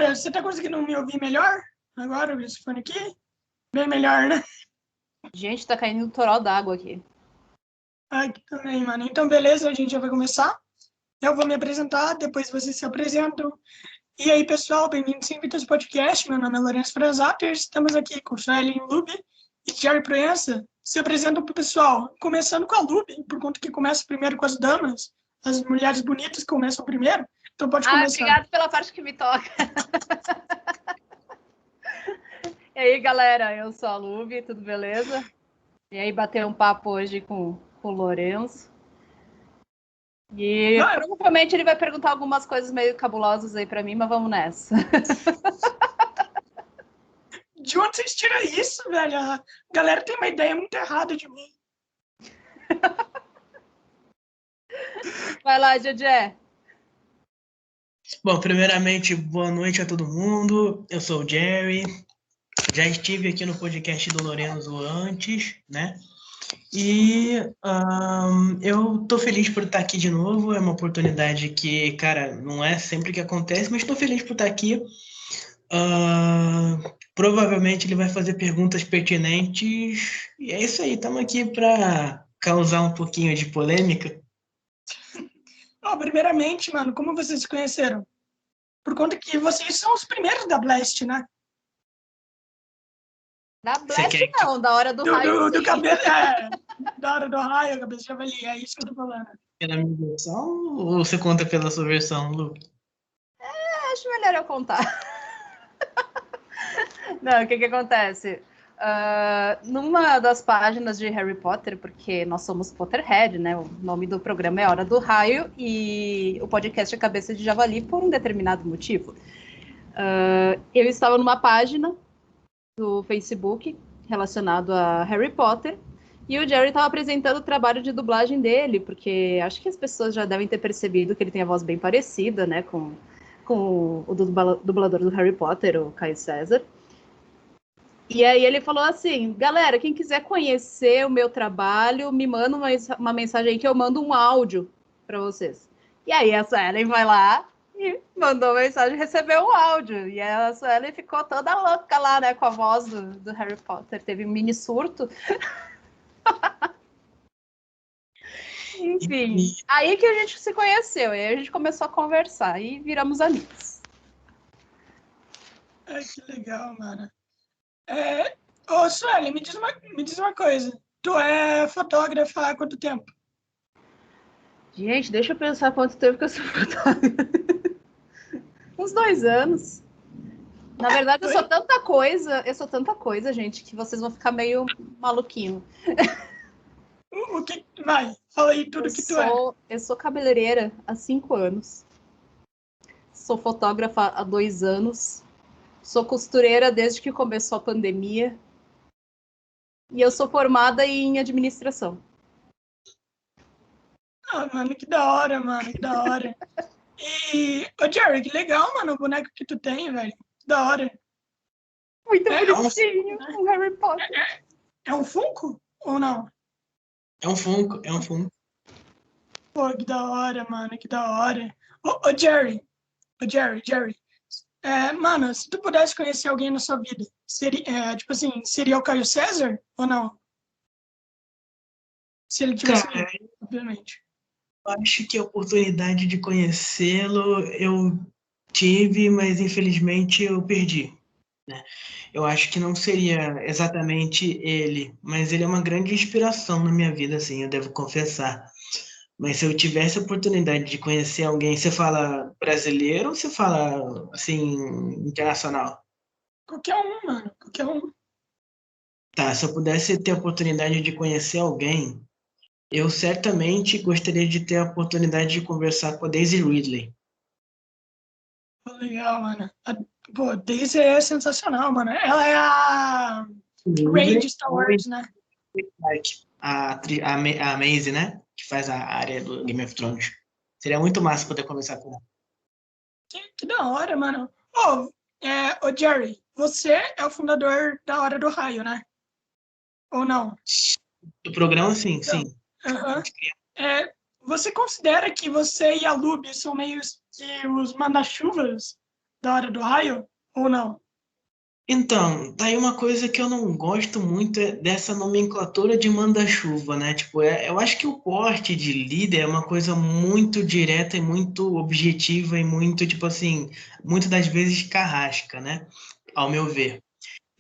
Cara, você tá conseguindo me ouvir melhor? Agora, esse fone aqui? Bem melhor, né? Gente, tá caindo um toró d'água aqui. Aqui também, mano. Então, beleza, a gente já vai começar. Eu vou me apresentar, depois vocês se apresentam. E aí, pessoal, bem-vindos ao Invitas Podcast. Meu nome é Lourenço Frasato e estamos aqui com Suelen Lube e Jerry Proença. Se apresentam pro pessoal, começando com a Lube, por conta que começa primeiro com as damas, as mulheres bonitas começam primeiro. Então pode começar. Obrigado pela parte que me toca. E aí, galera, eu sou a Lube, tudo beleza? E aí, bater um papo hoje com o Lourenço. E provavelmente ele vai perguntar algumas coisas meio cabulosas aí pra mim, mas vamos nessa. De onde vocês tiram isso, velho? A galera tem uma ideia muito errada de mim. Vai lá, Dedé. Bom, primeiramente, boa noite a todo mundo. Eu sou o Jerry. Já estive aqui no podcast do Lourenço antes, né? E eu tô feliz por estar aqui de novo. É uma oportunidade que, cara, não é sempre que acontece, mas tô feliz por estar aqui. Provavelmente ele vai fazer perguntas pertinentes. E é isso aí, estamos aqui para causar um pouquinho de polêmica. Primeiramente, mano, como vocês se conheceram? Por conta que vocês são os primeiros da Blast, né? Da Blast não, da hora do raio. Do cabelo, da hora do raio, cabeça de javali, é isso que eu tô falando. Pela minha versão ou você conta pela sua versão, Lu? Acho melhor eu contar. Não, o que acontece? Numa das páginas de Harry Potter, porque nós somos Potterhead, né? O nome do programa é Hora do Raio e o podcast é Cabeça de Javali por um determinado motivo. Eu estava numa página do Facebook relacionado a Harry Potter e o Jerry estava apresentando o trabalho de dublagem dele, porque acho que as pessoas já devem ter percebido que ele tem a voz bem parecida, né, com o dublador do Harry Potter, o Caio César. E aí ele falou assim, galera, quem quiser conhecer o meu trabalho, me manda uma mensagem aí que eu mando um áudio para vocês. E aí a Suelen vai lá e mandou mensagem, recebeu um áudio. E a Suelen ficou toda louca lá, né, com a voz do Harry Potter. Teve um mini surto. Enfim, aí que a gente se conheceu. Aí a gente começou a conversar e viramos amigos. Ai, que legal, mano. Ô, Sueli, me diz uma coisa. Tu é fotógrafa há quanto tempo? Gente, deixa eu pensar quanto tempo que eu sou fotógrafa. Uns 2 anos. Na verdade, eu sou tanta coisa, gente, que vocês vão ficar meio maluquinho. O que vai? Fala aí tudo que tu é. Eu sou cabeleireira há 5 anos. Sou fotógrafa há 2 anos. Sou costureira desde que começou a pandemia. E eu sou formada em administração. Mano, que da hora, mano, que da hora. E, ô Jerry, que legal, mano, o boneco que tu tem, velho. Que da hora. Muito bonitinho, um Harry Potter. É um Funko ou não? É um Funko. Pô, que da hora, mano, que da hora. Ô Jerry, mano, se tu pudesse conhecer alguém na sua vida, seria, tipo assim, seria o Caio César ou não? Se ele tivesse, obviamente. Eu acho que a oportunidade de conhecê-lo eu tive, mas infelizmente eu perdi, né? Eu acho que não seria exatamente ele, mas ele é uma grande inspiração na minha vida, assim, eu devo confessar. Mas se eu tivesse a oportunidade de conhecer alguém, você fala brasileiro ou você fala, assim, internacional? Qualquer um, mano, qualquer um. Tá, se eu pudesse ter a oportunidade de conhecer alguém, eu certamente gostaria de ter a oportunidade de conversar com a Daisy Ridley. Pô, legal, mano. Pô, Daisy é sensacional, mano. Ela é a Rey de Star Wars, né? A Maisie, né? Que faz a área do Game of Thrones. Seria muito massa poder conversar com ela. Que da hora, mano. Ô Jerry, você é o fundador da Hora do Raio, né? Ou não? Do programa, sim, Então, sim. Você considera que você e a Lube são meio que os manda-chuvas da Hora do Raio, ou não? Então, tá aí uma coisa que eu não gosto muito é dessa nomenclatura de manda-chuva, né? Tipo, eu acho que o porte de líder é uma coisa muito direta e muito objetiva e muito, tipo assim, muito das vezes carrasca, né? Ao meu ver.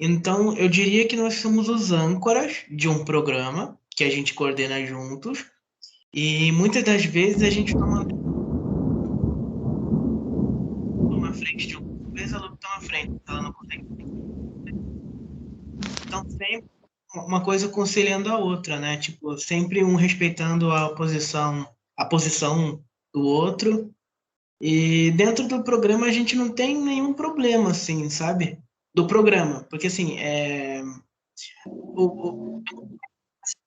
Então, eu diria que nós somos os âncoras de um programa que a gente coordena juntos e muitas das vezes a gente toma frente de uma vez, a Lu toma frente, ela não consegue. Então, sempre uma coisa conciliando a outra, né? Tipo, sempre um respeitando a posição do outro. E dentro do programa a gente não tem nenhum problema, assim, sabe? Do programa, porque assim,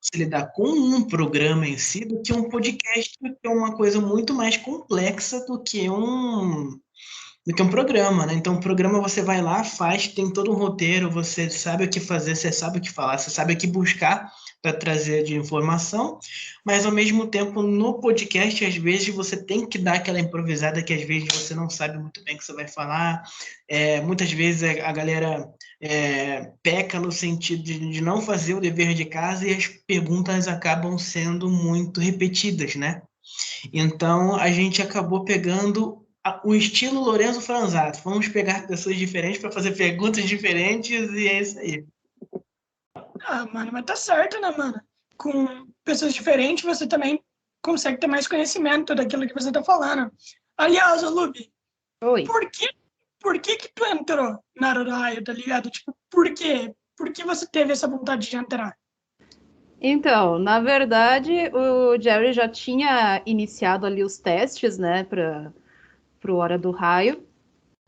se lidar com um programa em si do que um podcast, que é uma coisa muito mais complexa do que um programa, né? Então, o programa você vai lá, faz, tem todo um roteiro, você sabe o que fazer, você sabe o que falar, você sabe o que buscar para trazer de informação, mas ao mesmo tempo no podcast, às vezes você tem que dar aquela improvisada que às vezes você não sabe muito bem o que você vai falar. Muitas vezes a galera peca no sentido de não fazer o dever de casa e as perguntas acabam sendo muito repetidas, né? Então, a gente acabou pegando o estilo Lorenzo Franzato. Vamos pegar pessoas diferentes para fazer perguntas diferentes e é isso aí. Ah, mano, mas tá certo, né, mano? Com pessoas diferentes, você também consegue ter mais conhecimento daquilo que você tá falando. Aliás, ô Lubi, Oi. por que tu entrou na Hora do Raio, tá ligado? Tipo, por quê? Por que você teve essa vontade de entrar? Então, na verdade, o Jerry já tinha iniciado ali os testes, né, para o Hora do Raio,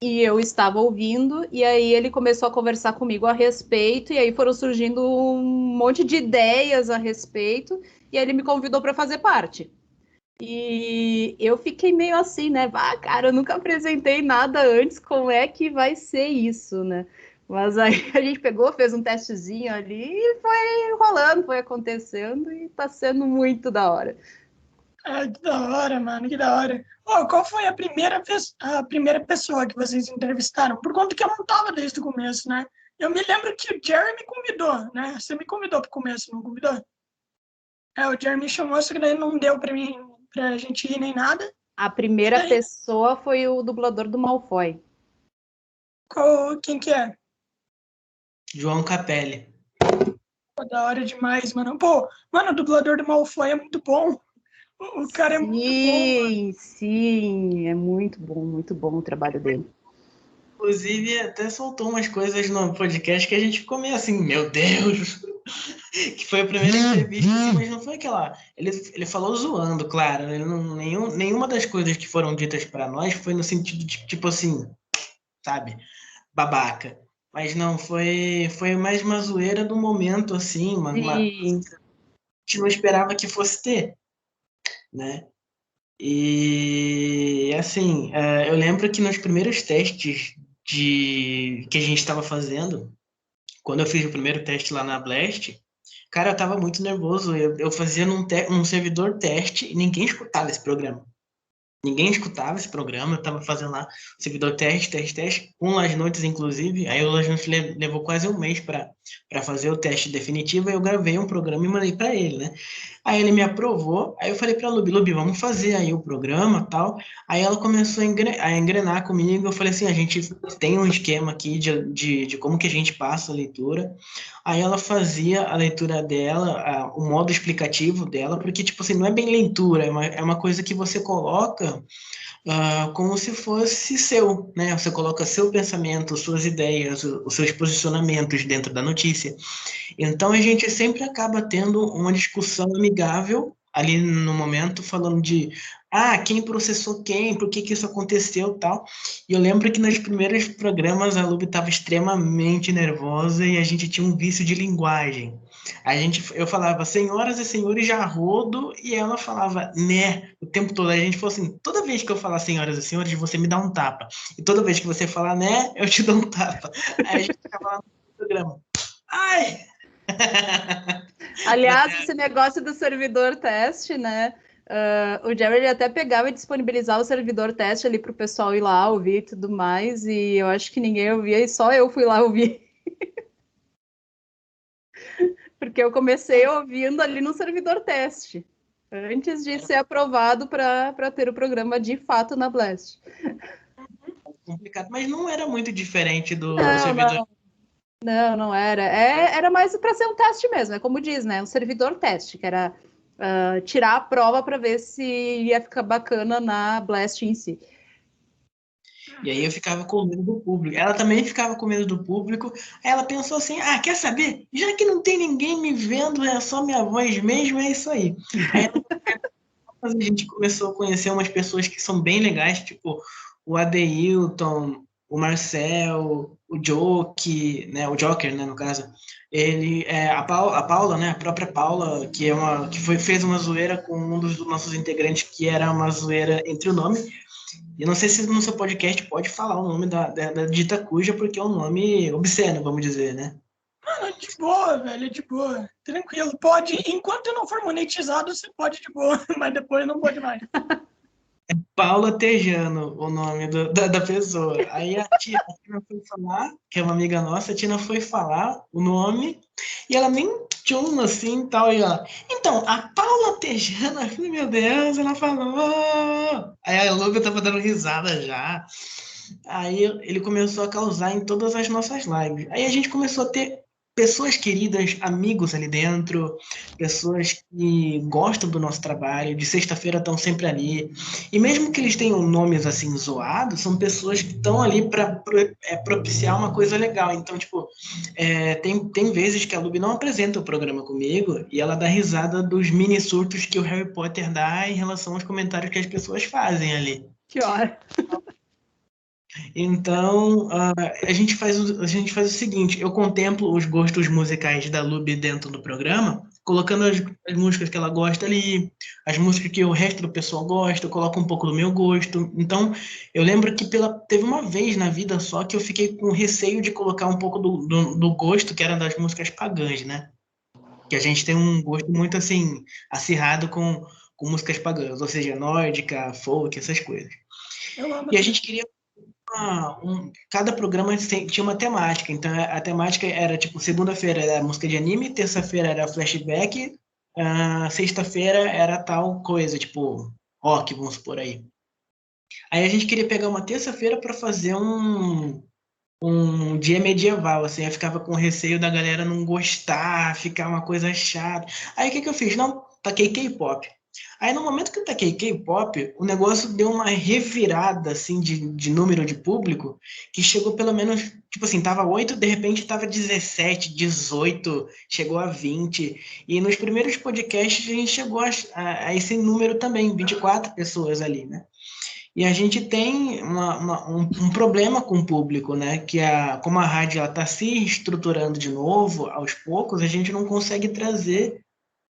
e eu estava ouvindo, e aí ele começou a conversar comigo a respeito, e aí foram surgindo um monte de ideias a respeito, e aí ele me convidou para fazer parte. E eu fiquei meio assim, né? Ah, cara, eu nunca apresentei nada antes, como é que vai ser isso, né? Mas aí a gente pegou, fez um testezinho ali e foi rolando, foi acontecendo e tá sendo muito da hora. Ah, que da hora, mano, que da hora. Ô, qual foi a primeira pessoa que vocês entrevistaram? Por conta que eu não tava desde o começo, né? Eu me lembro que o Jerry me convidou, né? Você me convidou pro começo, não convidou? O Jerry me chamou, só que daí não deu pra gente ir nem nada. A E primeira daí, pessoa foi o dublador do Malfoy. quem que é? João Capelli. Pô, da hora demais, mano. Pô, mano, o dublador do Malfoy é muito bom. O cara é muito bom, mano. Sim, é muito bom o trabalho dele. Inclusive, até soltou umas coisas no podcast que a gente ficou meio assim, meu Deus! Que foi a primeira entrevista, assim, mas não foi aquela. Ele falou zoando, claro. Ele não, nenhuma das coisas que foram ditas para nós foi no sentido de, tipo assim, sabe? Babaca. Mas não, foi mais uma zoeira do momento, assim, a Sim, gente não esperava que fosse ter, né? E, assim, eu lembro que nos primeiros testes que a gente estava fazendo, quando eu fiz o primeiro teste lá na Blast, cara, eu tava muito nervoso. Eu fazia um servidor teste e ninguém escutava esse programa. Ninguém escutava esse programa, eu tava fazendo lá o servidor teste, com Las Noites, inclusive. Aí o Las Noites levou quase um mês para fazer o teste definitivo, e eu gravei um programa e mandei para ele, né? Aí ele me aprovou, aí eu falei para a Lubi, vamos fazer aí o programa tal. Aí ela começou a engrenar comigo, eu falei assim, a gente tem um esquema aqui de como que a gente passa a leitura. Aí ela fazia a leitura dela, o modo explicativo dela, porque, tipo assim, não é bem leitura, é uma coisa que você coloca como se fosse seu, né? Você coloca seu pensamento, suas ideias, os seus posicionamentos dentro da notícia. Então a gente sempre acaba tendo uma discussão amigável ali no momento, falando de quem processou quem, por que que isso aconteceu, tal. E eu lembro que nos primeiros programas a Luby estava extremamente nervosa e a gente tinha um vício de linguagem. Eu falava senhoras e senhores já rodo e ela falava né o tempo todo. A gente falou assim, toda vez que eu falar senhoras e senhores, você me dá um tapa. E toda vez que você falar né, eu te dou um tapa. Aí a gente ficava lá no programa. Ai! aliás, esse negócio do servidor teste, né? O Jerry ele até pegava e disponibilizava o servidor teste ali para o pessoal ir lá ouvir e tudo mais, e eu acho que ninguém ouvia e só eu fui lá ouvir. Porque eu comecei ouvindo ali no servidor teste, antes de ser aprovado para ter o programa de fato na Blast. Complicado, mas não era muito diferente do Não, servidor. não era. Era mais para ser um teste mesmo, é como diz, né? Um servidor teste, que era tirar a prova para ver se ia ficar bacana na Blast em si. E aí eu ficava com medo do público. Ela também ficava com medo do público. Aí ela pensou assim: quer saber? Já que não tem ninguém me vendo, é só minha voz mesmo, é isso aí. Aí a gente começou a conhecer umas pessoas que são bem legais, tipo o Adeilton, o Marcel, o Joke, né, o Joker, né, no caso. Ele a Paula, né, a própria Paula, fez uma zoeira com um dos nossos integrantes, que era uma zoeira entre o nome. E não sei se no seu podcast pode falar o nome da Dita Cuja, porque é um nome obsceno, vamos dizer, né? Mano, de boa, velho, de boa. Tranquilo, pode. Enquanto não for monetizado, você pode de boa, mas depois não pode mais. Paula Tejano, o nome da pessoa. Aí a Tina foi falar, que é uma amiga nossa, a Tina foi falar o nome, e ela nem tchum assim e tal, e ela, então, a Paula Tejano, eu falei, meu Deus, ela falou. Aí a Luca tava dando risada já. Aí ele começou a causar em todas as nossas lives. Aí a gente começou a ter pessoas queridas, amigos ali dentro, pessoas que gostam do nosso trabalho, de sexta-feira estão sempre ali. E mesmo que eles tenham nomes assim zoados, são pessoas que estão ali para propiciar uma coisa legal. Então, tipo, tem vezes que a Lube não apresenta o programa comigo e ela dá risada dos mini surtos que o Harry Potter dá em relação aos comentários que as pessoas fazem ali. Que hora. Então, a gente faz o seguinte: eu contemplo os gostos musicais da Lube dentro do programa, colocando as músicas que ela gosta ali, as músicas que o resto do pessoal gosta, eu coloco um pouco do meu gosto. Então, eu lembro que teve uma vez na vida só que eu fiquei com receio de colocar um pouco do gosto que era das músicas pagãs, né? Que a gente tem um gosto muito assim, acirrado com músicas pagãs, ou seja, nórdica, folk, essas coisas. Eu amo E a também. gente queria cada programa tinha uma temática. Então a temática era tipo, segunda-feira era música de anime, terça-feira era flashback, sexta-feira era tal coisa, tipo rock, vamos por aí. Aí a gente queria pegar uma terça-feira para fazer um dia medieval, assim, eu ficava com receio da galera não gostar, ficar uma coisa chata. Aí o que eu fiz? Não, taquei K-pop. Aí no momento que eu taquei K-pop, o negócio deu uma revirada, assim, de número de público, que chegou pelo menos, tipo assim, tava 8, de repente tava 17, 18, chegou a 20. E nos primeiros podcasts a gente chegou a esse número também, 24 pessoas ali, né? E a gente tem um problema com o público, né? Que como a rádio está se estruturando de novo, aos poucos, a gente não consegue trazer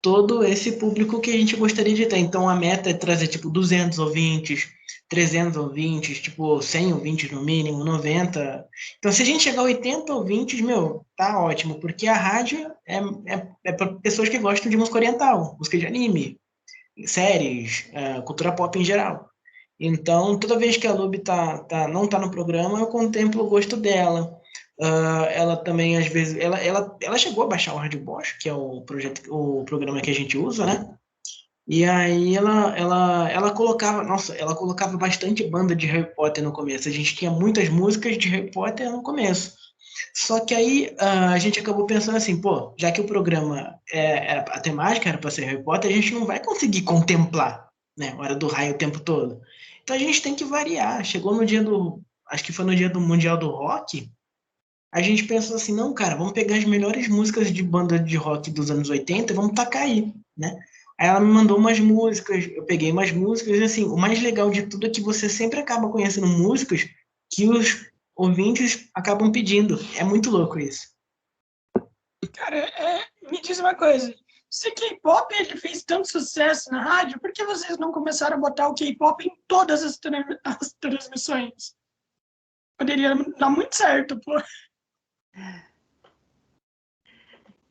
todo esse público que a gente gostaria de ter. Então, a meta é trazer, tipo, 200 ouvintes, 300 ouvintes, tipo, 100 ouvintes no mínimo, 90. Então, se a gente chegar a 80 ouvintes, meu, tá ótimo, porque a rádio é para pessoas que gostam de música oriental, música de anime, séries, cultura pop em geral. Então, toda vez que a Lube não tá no programa, eu contemplo o gosto dela. Ela também, às vezes, ela chegou a baixar o Rádio Bosch, que é o programa que a gente usa, né? E aí ela colocava bastante banda de Harry Potter no começo. A gente tinha muitas músicas de Harry Potter no começo. Só que aí a gente acabou pensando assim, pô, já que o programa a temática era para ser Harry Potter, a gente não vai conseguir contemplar, né, Hora do Raio o tempo todo. Então a gente tem que variar. Chegou no dia acho que foi no dia do Mundial do Rock, a gente pensou assim, não, cara, vamos pegar as melhores músicas de banda de rock dos anos 80 e vamos tacar aí, né? Aí ela me mandou umas músicas, eu peguei umas músicas, e assim, o mais legal de tudo é que você sempre acaba conhecendo músicas que os ouvintes acabam pedindo. É muito louco isso. Cara, me diz uma coisa. Se K-pop ele fez tanto sucesso na rádio, por que vocês não começaram a botar o K-pop em todas as transmissões? Poderia dar muito certo, pô.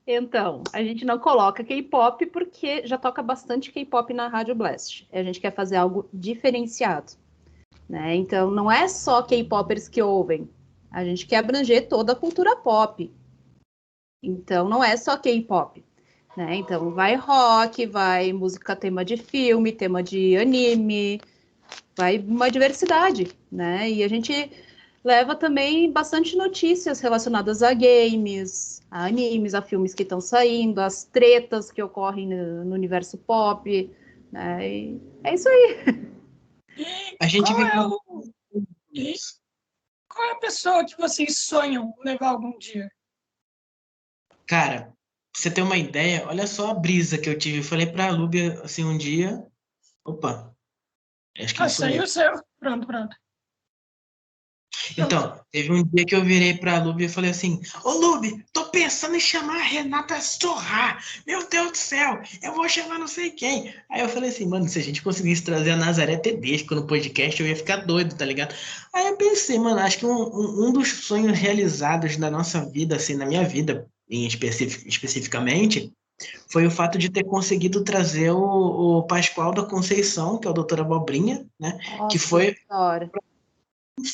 Então, a gente não coloca K-pop porque já toca bastante K-pop na Rádio Blast. A gente quer fazer algo diferenciado, né? Então, não é só K-popers que ouvem. A gente quer abranger toda a cultura pop. Então, não é só K-pop, né? Então, vai rock, vai música tema de filme, tema de anime, vai uma diversidade, né? E a gente leva também bastante notícias relacionadas a games, a animes, a filmes que estão saindo, as tretas que ocorrem no universo pop, né? E é isso aí. E A gente qual vem é com e qual é a pessoa que vocês sonham levar algum dia? Cara, pra você ter uma ideia, olha só a brisa que eu tive. Eu falei pra Lúbia assim um dia. Opa, acho que ele Saiu sumiu. o seu. Pronto, pronto. Pronto. Então, teve um dia que eu virei pra Lúbia e falei assim: Ô Lúbia, tô pensando em chamar a Renata Sorrah. Meu Deus do céu, eu vou chamar não sei quem. Aí eu falei assim, mano, se a gente conseguisse trazer a Nazaré Tedesco no podcast, eu ia ficar doido, tá ligado? Aí eu pensei, mano, acho que um dos sonhos realizados da nossa vida, assim, na minha vida, especificamente, foi o fato de ter conseguido trazer o Pascoal da Conceição, que é o Doutor Abobrinha, né? Que Nossa, foi, que hora.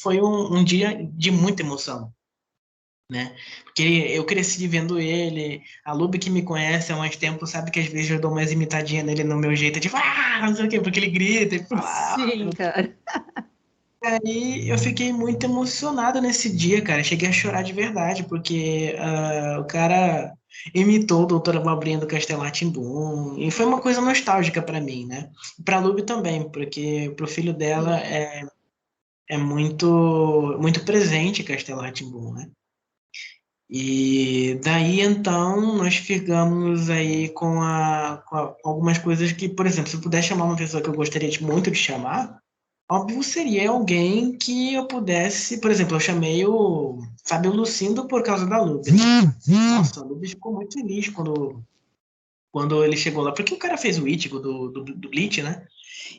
foi um dia de muita emoção, né? Porque eu cresci vendo ele, a Luby que me conhece há mais tempo sabe que às vezes eu dou umas imitadinhas nele no meu jeito, tipo, não sei o quê, porque ele grita e fala. Sim, cara. Aí eu fiquei muito emocionado nesse dia, cara. Cheguei a chorar de verdade, porque o cara imitou o Doutor Abobrinha do Castelo rá tim e foi uma coisa nostálgica pra mim, né? E pra Luby também, porque pro filho dela é muito presente Castelo rá tim né? E daí então nós ficamos aí com algumas coisas que, por exemplo, se eu puder chamar uma pessoa que eu gostaria muito de chamar, óbvio seria alguém que eu pudesse, por exemplo, eu chamei o Fábio Lucindo por causa da Lupe. Nossa, a Lupe ficou muito feliz quando ele chegou lá, porque o cara fez o Ítigo do Bleach, né?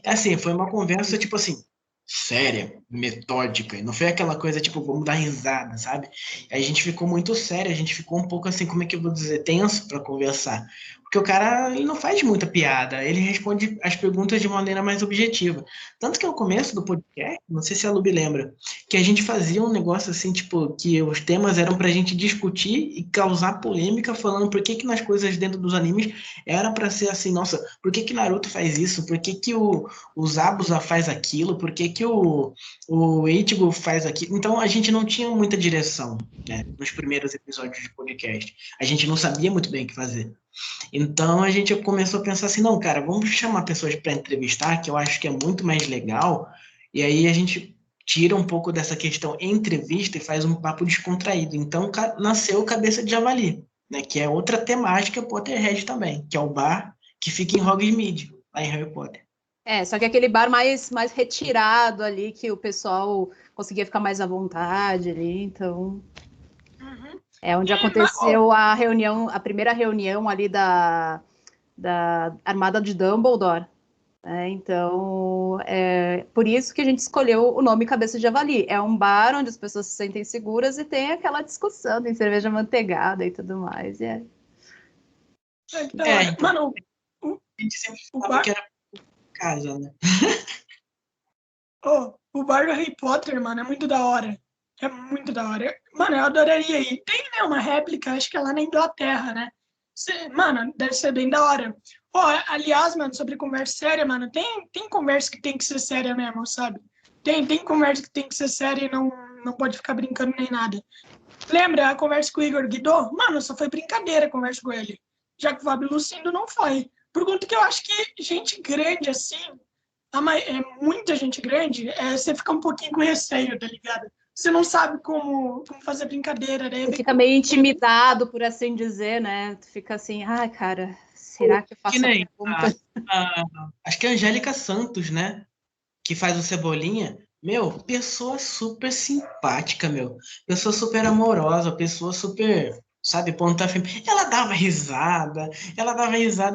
Assim, foi uma conversa, tipo assim, séria, metódica, e não foi aquela coisa, tipo, vamos dar risada, sabe? A gente ficou muito sério, a gente ficou um pouco assim, como é que eu vou dizer, tenso para conversar. Porque o cara, ele não faz muita piada, ele responde as perguntas de maneira mais objetiva. Tanto que no começo do podcast, não sei se a Luby lembra, que a gente fazia um negócio assim, tipo, que os temas eram pra gente discutir e causar polêmica, falando por que que nas coisas dentro dos animes era pra ser assim, nossa, por que que Naruto faz isso? Por que que o Zabuza faz aquilo? Por que que o Ichigo faz aquilo? Então a gente não tinha muita direção, né, nos primeiros episódios de podcast. A gente não sabia muito bem o que fazer. Então a gente começou a pensar assim, não, cara, vamos chamar pessoas para entrevistar, que eu acho que é muito mais legal. E aí a gente tira um pouco dessa questão entrevista e faz um papo descontraído. Então nasceu Cabeça de Javali, né, que é outra temática Potterhead também, que é o bar que fica em Hogsmeade, lá em Harry Potter. Só que aquele bar mais retirado ali, que o pessoal conseguia ficar mais à vontade ali, então... Uhum. É onde aconteceu a reunião, a primeira reunião ali da Armada de Dumbledore. Então, por isso que a gente escolheu o nome Cabeça de Javali. É um bar onde as pessoas se sentem seguras e tem aquela discussão, tem cerveja manteigada e tudo mais. Que da hora. Então, Mano, a gente sempre o falava bar, que era casa, né? o bar do Harry Potter, mano, é muito da hora. É muito da hora. Mano, eu adoraria ir. Tem, né, uma réplica, acho que é lá na Inglaterra, né? Mano, deve ser bem da hora. Aliás, mano, sobre conversa séria, mano, tem conversa que tem que ser séria mesmo, sabe? Tem conversa que tem que ser séria e não pode ficar brincando nem nada. Lembra a conversa com o Igor Guidó? Mano, só foi brincadeira a conversa com ele. Já que o Fábio Lucindo não foi. Por conta que eu acho que gente grande assim, muita gente grande, você fica um pouquinho com receio, tá ligado? Você não sabe como fazer brincadeira, né? Você fica meio intimidado, por assim dizer, né? Tu fica assim, ai, cara, será que eu Que faço a nem pergunta? acho que é a Angélica Santos, né? Que faz o Cebolinha, meu, pessoa super simpática, meu. Pessoa super amorosa, pessoa super, sabe, ponta firme. Ela dava risada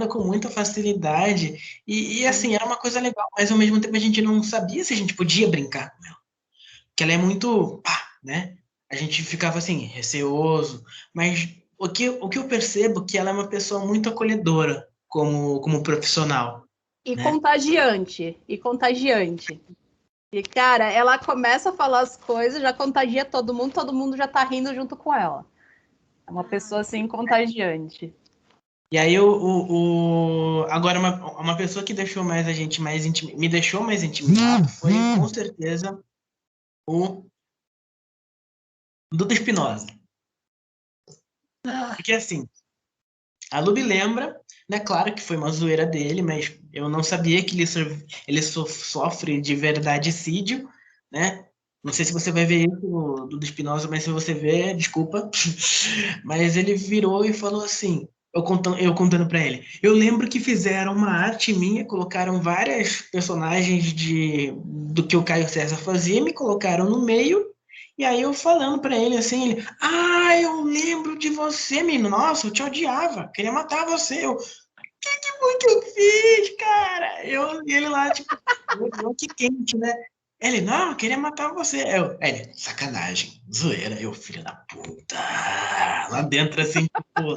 com muita facilidade. E assim, era uma coisa legal, mas ao mesmo tempo a gente não sabia se a gente podia brincar com ela. Porque ela é muito, pá, né? A gente ficava assim, receoso, mas o que eu percebo é que ela é uma pessoa muito acolhedora como profissional. E né? contagiante. E, cara, ela começa a falar as coisas, já contagia todo mundo já tá rindo junto com ela. É uma pessoa, assim, contagiante. E aí, agora, uma pessoa que deixou mais a gente me deixou mais intimidado foi, com certeza, o Duda Espinosa. Porque, assim, a Luby lembra, né? Claro que foi uma zoeira dele, mas eu não sabia que ele sofre de verdadecídio, né? Não sei se você vai ver isso do Duda Espinosa, mas se você ver, desculpa. Mas ele virou e falou assim, eu contando pra ele. Eu lembro que fizeram uma arte minha, colocaram várias personagens do que o Caio César fazia, me colocaram no meio, e aí eu falando pra ele assim, eu lembro de você, menino. Nossa, eu te odiava, queria matar você. Que foi que eu fiz, cara? E ele lá, tipo, que quente, né? Ele, não, eu queria matar você. Ele, sacanagem, zoeira, eu, filho da puta. Lá dentro, assim, tipo.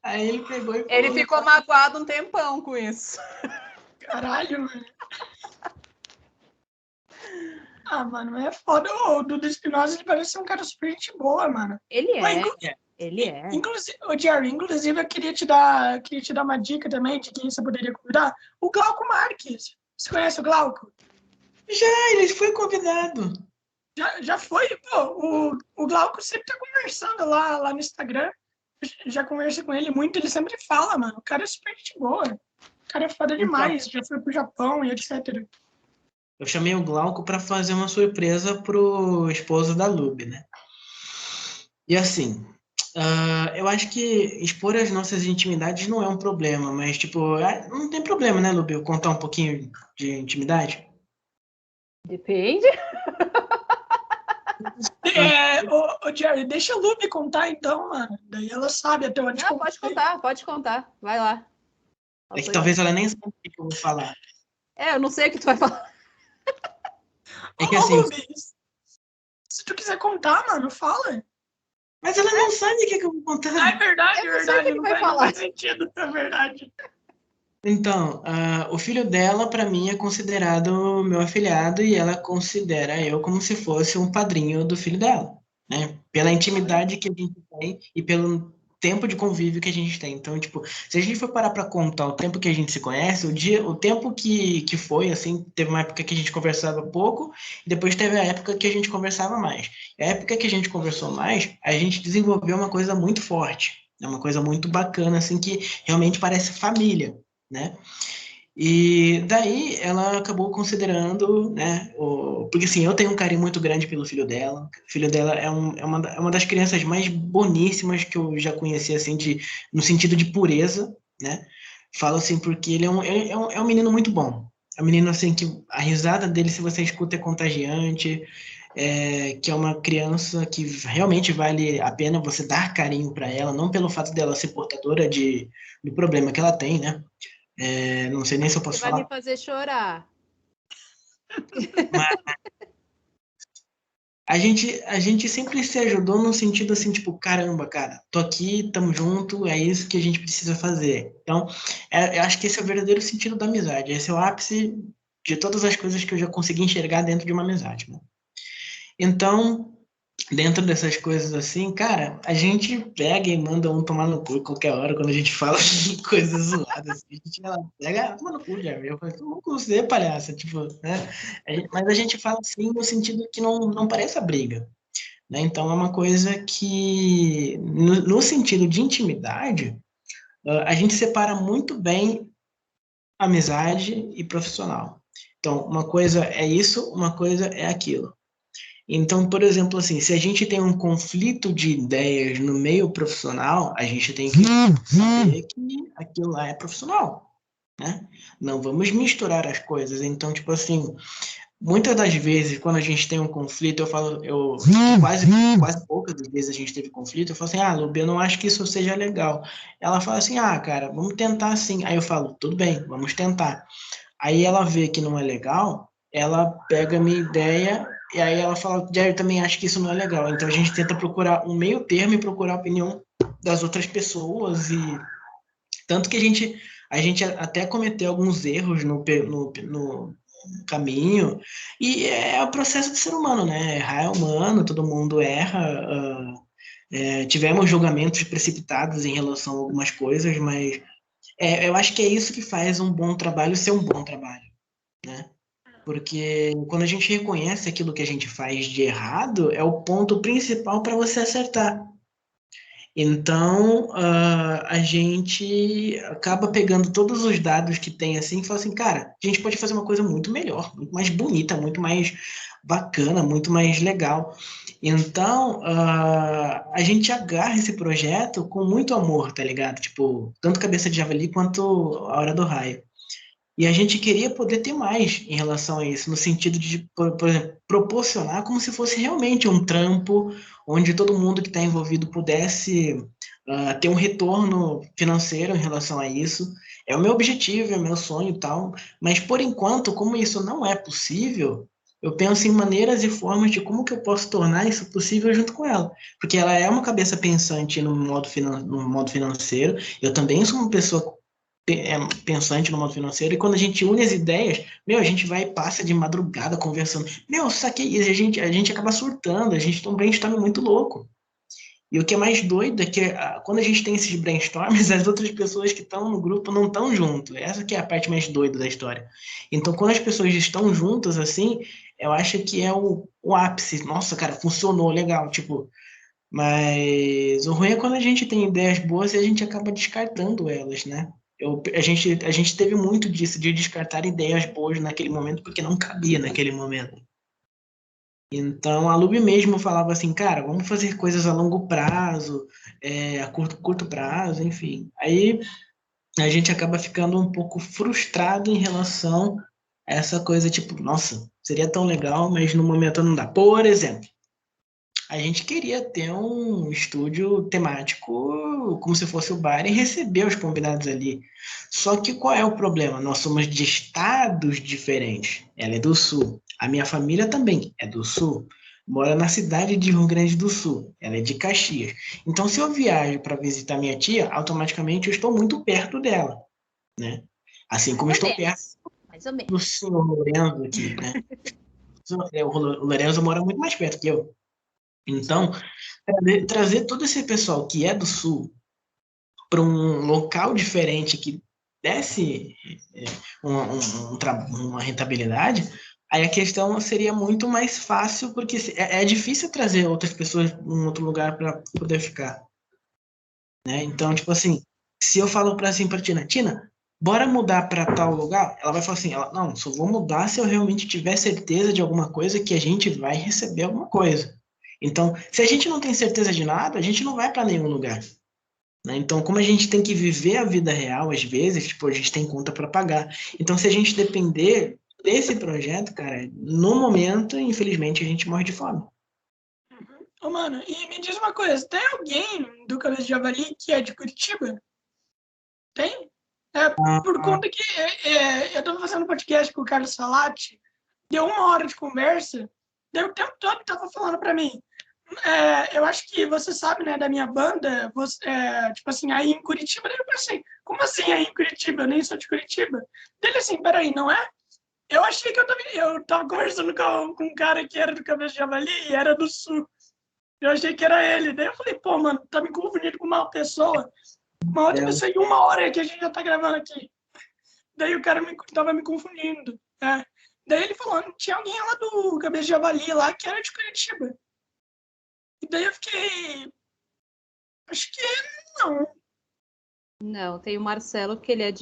Aí ele pegou e falou. Ele ficou magoado um tempão com isso. Caralho, mano. Ah, mano, é foda. O Duda Espinosa, ele parece ser um cara super gente boa, mano. Ele é. Ele é. Inclusive, Jerry, inclusive, eu queria te dar uma dica também de quem você poderia convidar. O Glauco Marques. Você conhece o Glauco? Já, ele foi convidado. Já foi, pô. O Glauco sempre tá conversando lá no Instagram. Já conversei com ele muito, ele sempre fala, mano. O cara é super gente boa. O cara é foda demais. Já foi pro Japão e etc. Eu chamei o Glauco para fazer uma surpresa pro esposo da Luby, né? E assim, eu acho que expor as nossas intimidades não é um problema, mas, tipo, não tem problema, né, Luby, eu contar um pouquinho de intimidade? Depende. Jerry, deixa a Luby contar então, mano. Daí ela sabe até onde Não, pode contar. Vai lá. É que talvez ela nem saiba o que eu vou falar. Eu não sei o que tu vai falar. É que assim. Luby, se tu quiser contar, mano, fala. Mas ela não sabe o que eu vou contar. É verdade, Eu não sei o que vai falar. Não faz sentido, é verdade. Então, o filho dela, para mim, é considerado meu afilhado e ela considera eu como se fosse um padrinho do filho dela, né? Pela intimidade que a gente tem e pelo tempo de convívio que a gente tem. Então, tipo, se a gente for parar para contar o tempo que a gente se conhece, o tempo que foi, assim, teve uma época que a gente conversava pouco e depois teve a época que a gente conversava mais. A época que a gente conversou mais, a gente desenvolveu uma coisa muito forte, né? Uma coisa muito bacana, assim, que realmente parece família, né? E daí ela acabou considerando, né, porque assim, eu tenho um carinho muito grande pelo filho dela. O filho dela é uma das crianças mais boníssimas que eu já conheci, assim, no sentido de pureza, né? Falo assim porque ele é um menino muito bom. É um menino, assim, que a risada dele, se você escuta, é contagiante. Que é uma criança que realmente vale a pena você dar carinho para ela, não pelo fato dela ser portadora do problema que ela tem, né? Não sei nem se eu posso Você vai falar. me fazer chorar. Mas a gente sempre se ajudou no sentido assim, tipo, caramba, cara, tô aqui, tamo junto, é isso que a gente precisa fazer. Então, eu acho que esse é o verdadeiro sentido da amizade. Esse é o ápice de todas as coisas que eu já consegui enxergar dentro de uma amizade, né? Então, dentro dessas coisas assim, cara, a gente pega e manda um tomar no cu qualquer hora quando a gente fala de coisas zoadas. Assim, a gente pega, toma no cu, já viu? Eu falo, toma no cu você, palhaça, tipo, né? Mas a gente fala assim no sentido que não parece a briga, né? Então é uma coisa que, no sentido de intimidade, a gente separa muito bem amizade e profissional. Então, uma coisa é isso, uma coisa é aquilo. Então, por exemplo, assim, se a gente tem um conflito de ideias no meio profissional, a gente tem que saber que aquilo lá é profissional, né? Não vamos misturar as coisas. Então, tipo assim, muitas das vezes, quando a gente tem um conflito, quase poucas das vezes a gente teve conflito, eu falo assim, Lubi, eu não acho que isso seja legal. Ela fala assim, cara, vamos tentar assim. Aí eu falo, tudo bem, vamos tentar. Aí ela vê que não é legal, ela pega a minha ideia E aí ela fala, Jerry, também acho que isso não é legal. Então a gente tenta procurar um meio termo e procurar a opinião das outras pessoas. E tanto que a gente até cometeu alguns erros no caminho. E é o processo do ser humano, né? Errar é humano, todo mundo erra. Tivemos julgamentos precipitados em relação a algumas coisas, mas eu acho que é isso que faz um bom trabalho ser um bom trabalho, né? Porque quando a gente reconhece aquilo que a gente faz de errado, é o ponto principal para você acertar. Então, a gente acaba pegando todos os dados que tem assim e fala assim, cara, a gente pode fazer uma coisa muito melhor, muito mais bonita, muito mais bacana, muito mais legal. Então, a gente agarra esse projeto com muito amor, tá ligado? Tipo, tanto Cabeça de Javali quanto A Hora do Raio. E a gente queria poder ter mais em relação a isso, no sentido de, por exemplo, proporcionar como se fosse realmente um trampo, onde todo mundo que está envolvido pudesse ter um retorno financeiro em relação a isso. É o meu objetivo, é o meu sonho e tal, mas por enquanto, como isso não é possível, eu penso em maneiras e formas de como que eu posso tornar isso possível junto com ela. Porque ela é uma cabeça pensante no modo financeiro, eu também sou uma pessoa pensante no modo financeiro, e quando a gente une as ideias, meu, a gente vai e passa de madrugada conversando. Meu, saquei isso, a gente acaba surtando, a gente tem um brainstorm muito louco. E o que é mais doido é que quando a gente tem esses brainstorms, as outras pessoas que estão no grupo não estão junto. Essa que é a parte mais doida da história. Então, quando as pessoas estão juntas, assim, eu acho que é o ápice. Nossa, cara, funcionou, legal, tipo... Mas o ruim é quando a gente tem ideias boas e a gente acaba descartando elas, né? A gente teve muito disso, de descartar ideias boas naquele momento, porque não cabia naquele momento. Então, a Lube mesmo falava assim, cara, vamos fazer coisas a longo prazo, a curto prazo, enfim. Aí a gente acaba ficando um pouco frustrado em relação a essa coisa, tipo, nossa, seria tão legal, mas no momento não dá. Por exemplo, a gente queria ter um estúdio temático, como se fosse o bar, e receber os convidados ali. Só que qual é o problema? Nós somos de estados diferentes. Ela é do Sul. A minha família também é do Sul. Mora na cidade de Rio Grande do Sul. Ela é de Caxias. Então, se eu viajo para visitar minha tia, automaticamente eu estou muito perto dela, né? Assim como estou perto mais ou menos. do senhor Lorenzo aqui, né? O Lorenzo mora muito mais perto que eu. Então, trazer todo esse pessoal que é do Sul para um local diferente que desse uma rentabilidade, aí a questão seria muito mais fácil, porque é difícil trazer outras pessoas de um outro lugar para poder ficar, né? Então, tipo assim, se eu falo para assim, para Tina, bora mudar para tal lugar, ela vai falar assim, não, só vou mudar se eu realmente tiver certeza de alguma coisa que a gente vai receber alguma coisa. Então, se a gente não tem certeza de nada, a gente não vai para nenhum lugar, né? Então, como a gente tem que viver a vida real, às vezes, tipo, a gente tem conta para pagar. Então, se a gente depender desse projeto, cara, no momento, infelizmente, a gente morre de fome. Ô, mano, e me diz uma coisa, tem alguém do Cabeça de Javali que é de Curitiba? Tem? Por conta que eu tava fazendo podcast com o Carlos Salati, deu 1 hora de conversa, deu o tempo todo que tava falando pra mim. Eu acho que você sabe, né, da minha banda, tipo assim, aí em Curitiba, daí eu pensei, como assim aí em Curitiba? Eu nem sou de Curitiba. Dele assim, peraí, não é? Eu achei que eu tava conversando com um cara que era do Cabeça de Javali e era do Sul. Eu achei que era ele. Daí eu falei, pô, mano, tá me confundindo com uma pessoa. Uma outra pessoa em 1 hora que a gente já tá gravando aqui. Daí o cara tava me confundindo. Né? Daí ele falou, tinha alguém lá do Cabeça de Javali lá que era de Curitiba. E daí eu fiquei... Acho que não. Não, tem o Marcelo, que ele é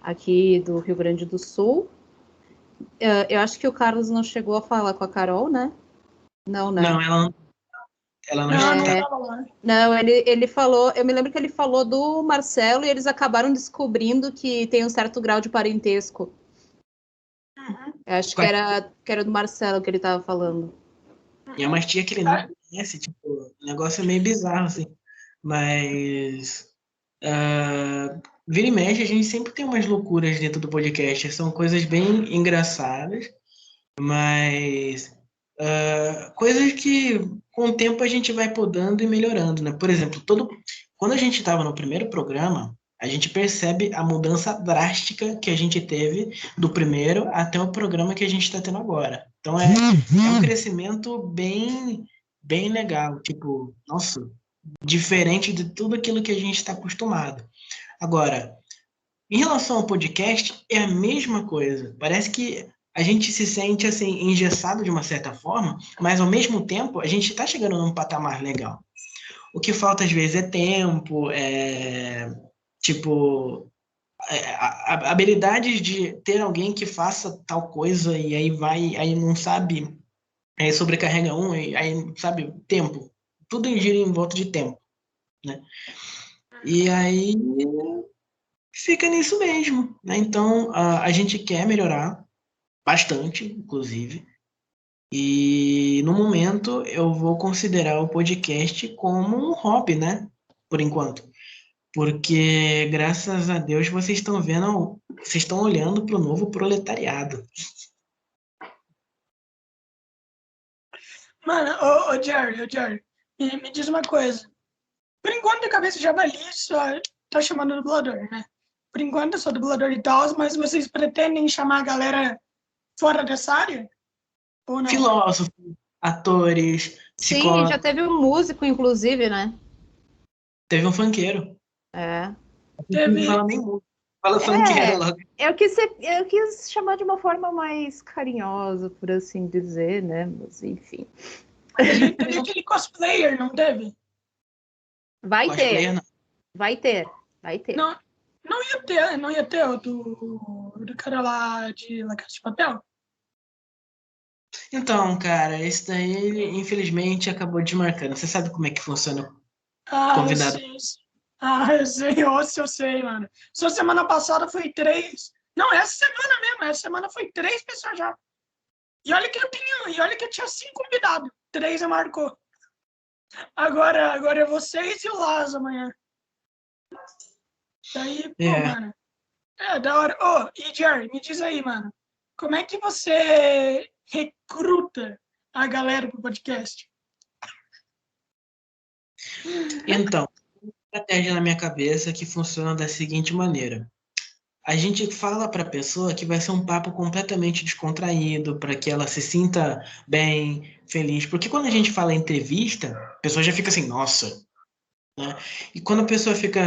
aqui do Rio Grande do Sul. Eu acho que o Carlos não chegou a falar com a Carol, né? Não, né? Não, ela não está. Não, ele falou, eu me lembro que ele falou do Marcelo e eles acabaram descobrindo que tem um certo grau de parentesco. Eu acho que era do Marcelo que ele estava falando. E é uma tia que ele não conhece, tipo, o negócio é meio bizarro, assim. Mas vira e mexe, a gente sempre tem umas loucuras dentro do podcast. São coisas bem engraçadas. mas coisas que com o tempo a gente vai podando e melhorando, né? Por exemplo, quando a gente estava no primeiro programa, a gente percebe a mudança drástica que a gente teve do primeiro até o programa que a gente está tendo agora. Então é um crescimento bem legal, tipo, nossa, diferente de tudo aquilo que a gente está acostumado. Agora, em relação ao podcast, é a mesma coisa. Parece que a gente se sente assim engessado de uma certa forma, mas ao mesmo tempo a gente está chegando num patamar legal. O que falta às vezes é tempo, tipo habilidades de ter alguém que faça tal coisa e aí não sabe, aí sobrecarrega e aí sabe tempo. Tudo gira em volta de tempo, né? E aí fica nisso mesmo, né? Então a gente quer melhorar bastante, inclusive. E no momento eu vou considerar o podcast como um hobby, né? Por enquanto. Porque, graças a Deus, vocês estão olhando para o novo proletariado. Mano, ô Jerry, me diz uma coisa. Por enquanto, a cabeça de javali só tá chamando dublador, né? Por enquanto, eu sou dublador e tal, mas vocês pretendem chamar a galera fora dessa área? Ou não? Filósofos, atores, Sim, já psicólogos. teve um músico, inclusive, né? Teve um funkeiro. É. Não Teve. fala nem muito. Fala funkeiro É, logo. eu quis chamar de uma forma mais carinhosa, por assim dizer, né? Mas enfim. Teve aquele cosplayer, não teve? Vai ter, Cosplayer, não. vai ter, vai ter. Não, não ia ter o do cara lá de La Casa de Papel? Então, cara, esse daí, infelizmente, acabou desmarcando. Você sabe como é que funciona o Ah, eu convidado? sei. Eu sei, nossa, eu sei, mano. Só semana passada foi 3. Não, essa semana mesmo. Essa semana foi 3 pessoas já. E olha que eu tinha 5 convidados. 3 já marcou. Agora é vocês e o Lázaro amanhã. Daí, pô, É. mano. É, da hora. Ô, e Jerry, me diz aí, mano. Como é que você recruta a galera pro podcast? Então, estratégia na minha cabeça que funciona da seguinte maneira. A gente fala para a pessoa que vai ser um papo completamente descontraído, para que ela se sinta bem, feliz. Porque quando a gente fala entrevista, a pessoa já fica assim, nossa, né? E quando a pessoa fica,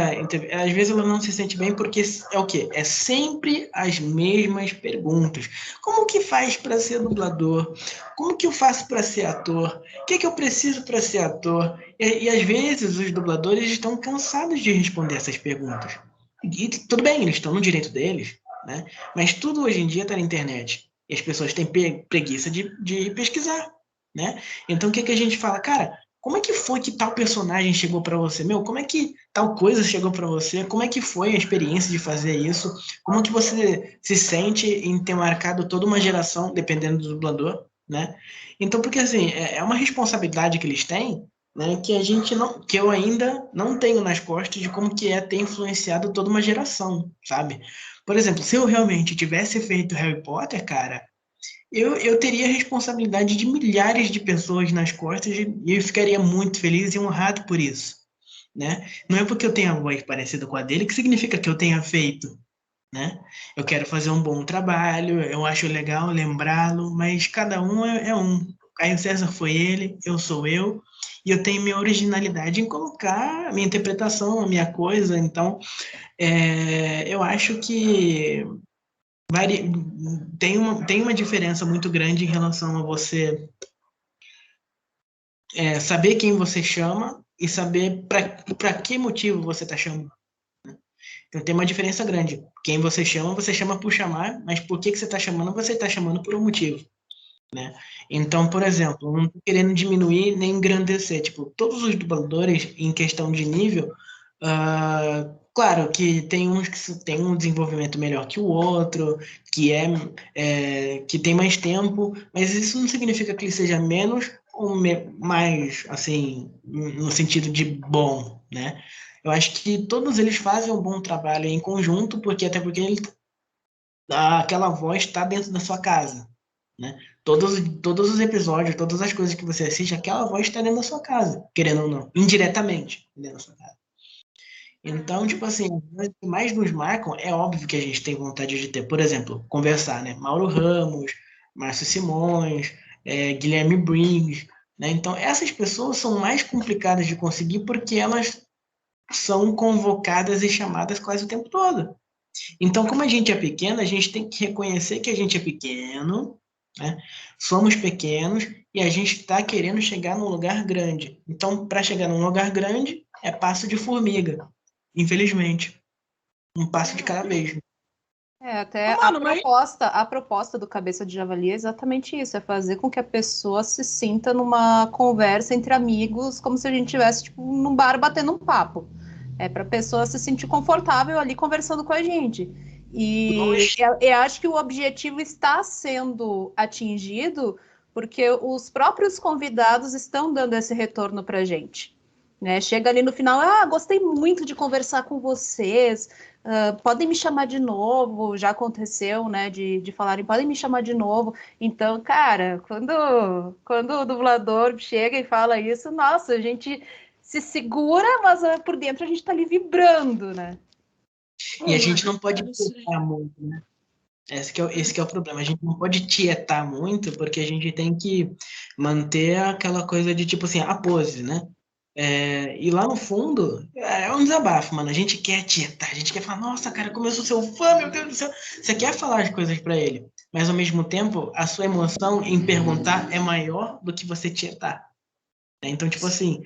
às vezes ela não se sente bem porque é o quê? É sempre as mesmas perguntas. Como que faz para ser dublador? Como que eu faço para ser ator? O que que eu preciso para ser ator? E às vezes os dubladores estão cansados de responder essas perguntas. E tudo bem, eles estão no direito deles, né? Mas tudo hoje em dia está na internet. E as pessoas têm preguiça de pesquisar, né? Então o que que a gente fala? Cara, como é que foi que tal personagem chegou para você? Meu, como é que tal coisa chegou para você? Como é que foi a experiência de fazer isso? Como que você se sente em ter marcado toda uma geração, dependendo do dublador, né? Então, porque assim, é uma responsabilidade que eles têm, né, que a gente não, que eu ainda não tenho nas costas de como que é ter influenciado toda uma geração, sabe? Por exemplo, se eu realmente tivesse feito Harry Potter, cara, eu teria a responsabilidade de milhares de pessoas nas costas e eu ficaria muito feliz e honrado por isso, né? Não é porque eu tenho a voz parecida com a dele que significa que eu tenha feito, né? Eu quero fazer um bom trabalho, eu acho legal lembrá-lo, mas cada um é um. Caio César foi ele, eu sou eu, e eu tenho minha originalidade em colocar a minha interpretação, a minha coisa, então eu acho que Vari... tem uma diferença muito grande em relação a você saber quem você chama e saber para que motivo você está chamando. Então tem uma diferença grande. Quem você chama por chamar, mas por que você está chamando, você está chamando por um motivo. Né? Então, por exemplo, não estou querendo diminuir nem engrandecer. Tipo, todos os dubladores, em questão de nível, claro que tem uns que tem um desenvolvimento melhor que o outro, que tem mais tempo, mas isso não significa que ele seja menos ou mais, assim, no sentido de bom, né? Eu acho que todos eles fazem um bom trabalho em conjunto, porque aquela voz está dentro da sua casa, né? Todos os episódios, todas as coisas que você assiste, aquela voz está dentro da sua casa, querendo ou não, indiretamente dentro da sua casa. Então, tipo assim, as que mais nos marcam, é óbvio que a gente tem vontade de ter, por exemplo, conversar, né? Mauro Ramos, Márcio Simões, Guilherme Briggs, né? Então, essas pessoas são mais complicadas de conseguir porque elas são convocadas e chamadas quase o tempo todo. Então, como a gente é pequeno, a gente tem que reconhecer que a gente é pequeno, né? Somos pequenos e a gente está querendo chegar num lugar grande. Então, para chegar num lugar grande, é passo de formiga, infelizmente. Um passo de cada vez. Até Mano, mas a proposta do Cabeça de Javali é exatamente isso, é fazer com que a pessoa se sinta numa conversa entre amigos, como se a gente estivesse, tipo, num bar batendo um papo. É para a pessoa se sentir confortável ali conversando com a gente. E eu acho que o objetivo está sendo atingido porque os próprios convidados estão dando esse retorno para a gente. Né? Chega ali no final, gostei muito de conversar com vocês, podem me chamar de novo, já aconteceu, né, de falarem, podem me chamar de novo. Então, cara, quando o dublador chega e fala isso, nossa, a gente se segura, mas por dentro a gente tá ali vibrando, né? E a gente não pode tietar muito, né? Esse que é o problema. A gente não pode tietar muito, porque a gente tem que manter aquela coisa de tipo assim, a pose, né? E lá no fundo, é um desabafo, mano. A gente quer tietar, a gente quer falar, nossa, cara, como eu sou seu fã, meu Deus do céu. Você quer falar as coisas pra ele, mas ao mesmo tempo, a sua emoção em perguntar é maior do que você tietar. Então, tipo assim,